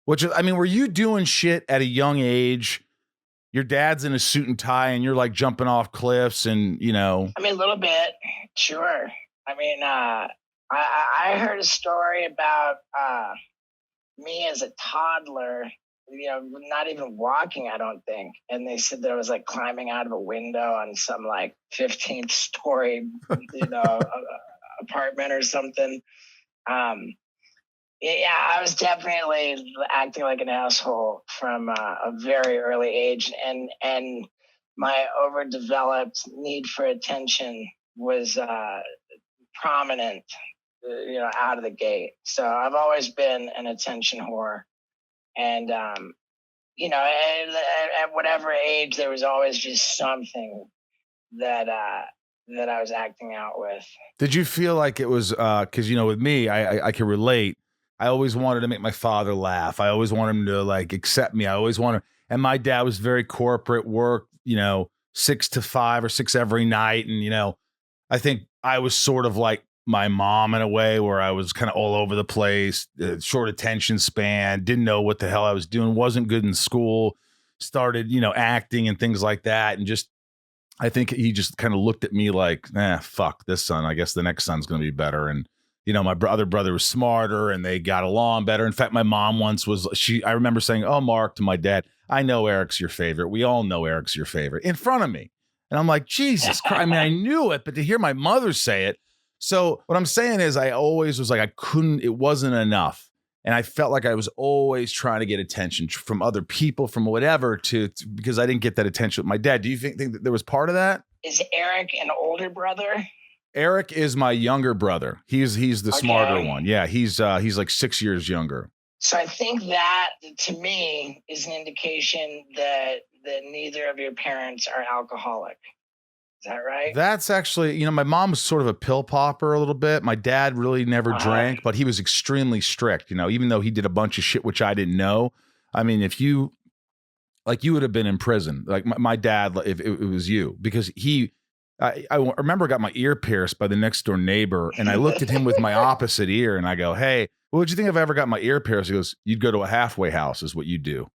Which, I mean, were you doing shit at a young age? Your dad's in a suit and tie and you're like jumping off cliffs and, you know. I mean, a little bit, sure. I mean, I heard a story about me as a toddler, not even walking, I don't think. And they said there was like climbing out of a window on some like 15th story, apartment or something. Yeah, I was definitely acting like an asshole from a very early age, and my overdeveloped need for attention was prominent, out of the gate. So I've always been an attention whore, and at whatever age, there was always just something that I was acting out with. Did you feel like it was because with me, I can relate. I always wanted to make my father laugh. I always wanted him to like accept me. I always wanted, and my dad was very corporate work, 6 to 5 or 6 every night. And, I think I was sort of like my mom in a way where I was kind of all over the place, short attention span, didn't know what the hell I was doing, wasn't good in school, started, acting and things like that. And just, I think he just kind of looked at me like, fuck this son. I guess the next son's going to be better. And, my other brother was smarter and they got along better. In fact, my mom once I remember saying, "Oh, Mark," to my dad, "I know Eric's your favorite. We all know Eric's your favorite," in front of me. And I'm like, Jesus Christ. I mean, I knew it, but to hear my mother say it. So what I'm saying is I always was like, it wasn't enough. And I felt like I was always trying to get attention from other people, from whatever, because I didn't get that attention with my dad. Do you think that there was part of that? Is Eric an older brother? Eric is my younger brother. He's the smarter one. Yeah, he's like 6 years younger. So I think that, to me, is an indication that neither of your parents are alcoholic. Is that right? That's actually, my mom was sort of a pill popper a little bit. My dad really never drank, but he was extremely strict, even though he did a bunch of shit which I didn't know. I mean, if you would have been in prison, like my dad, if it was you, because I remember I got my ear pierced by the next door neighbor, and I looked at him with my opposite ear, and I go, "Hey, what would you think if I ever got my ear pierced?" He goes, "You'd go to a halfway house, is what you do."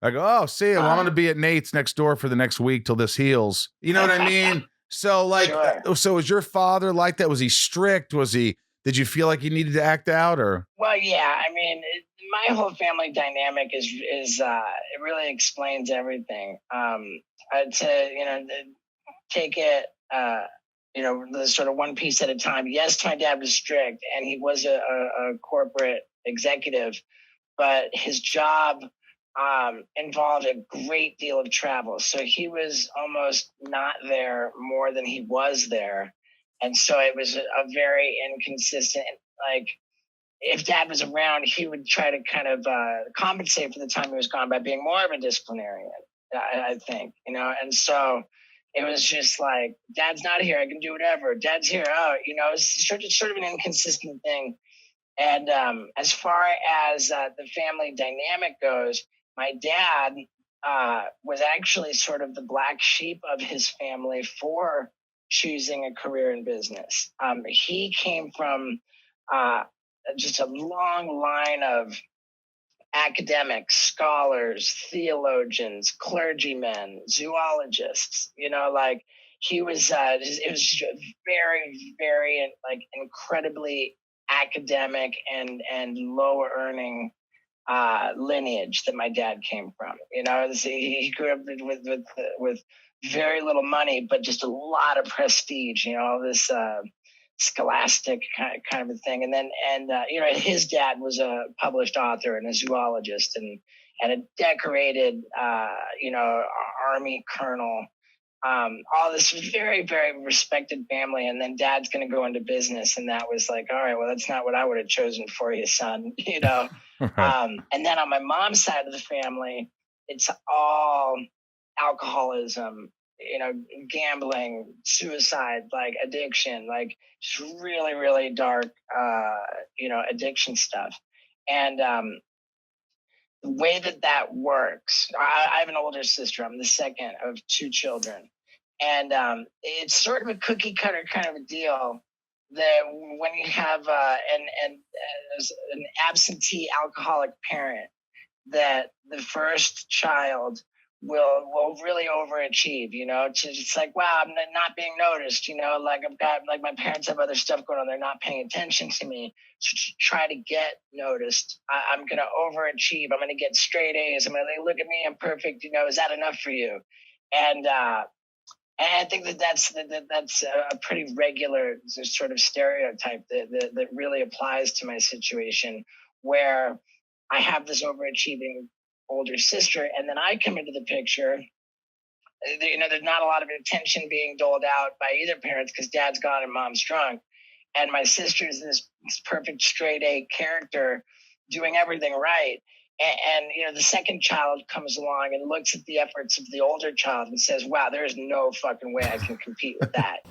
I go, "Oh, see, well, I'm going to be at Nate's next door for the next week till this heals." You know what I mean? So, like, sure. So was your father like that? Was he strict? Did you feel like you needed to act out, or? Well, yeah. I mean, my whole family dynamic is it really explains everything. To take it, the sort of one piece at a time. Yes, my dad was strict, and he was a corporate executive, but his job involved a great deal of travel. So he was almost not there more than he was there. And so it was a very inconsistent, like, if dad was around, he would try to kind of compensate for the time he was gone by being more of a disciplinarian, I think, and so it was just like, dad's not here, I can do whatever. Dad's here, it's sort of an inconsistent thing. And as far as the family dynamic goes, my dad was actually sort of the black sheep of his family for choosing a career in business. He came from just a long line of academics, scholars, theologians, clergymen, zoologists, like he was, it was very, very like incredibly academic and lower earning lineage that my dad came from. He grew up with very little money, but just a lot of prestige, all this scholastic kind of a thing. And his dad was a published author and a zoologist and a decorated, Army colonel. All this very, very respected family. And then dad's going to go into business. And that was like, all right, well, that's not what I would have chosen for you, son, And then on my mom's side of the family, it's all alcoholism, gambling, suicide, like addiction, like just really, really dark, addiction stuff. And the way that works, I have an older sister. I'm the second of 2 children. And it's sort of a cookie cutter kind of a deal that when you have an absentee alcoholic parent, that the first child will really overachieve, to just like, wow, I'm not being noticed, like I've got, like, my parents have other stuff going on, they're not paying attention to me. So to try to get noticed, I'm gonna overachieve, I'm gonna get straight A's, I'm gonna, like, look at me, I'm perfect, is that enough for you? And I think that's a pretty regular sort of stereotype that really applies to my situation, where I have this overachieving older sister, and then I come into the picture. There's not a lot of attention being doled out by either parents because dad's gone and mom's drunk, and my sister's this perfect straight A character doing everything right. And the second child comes along and looks at the efforts of the older child and says, "Wow, there is no fucking way I can compete with that."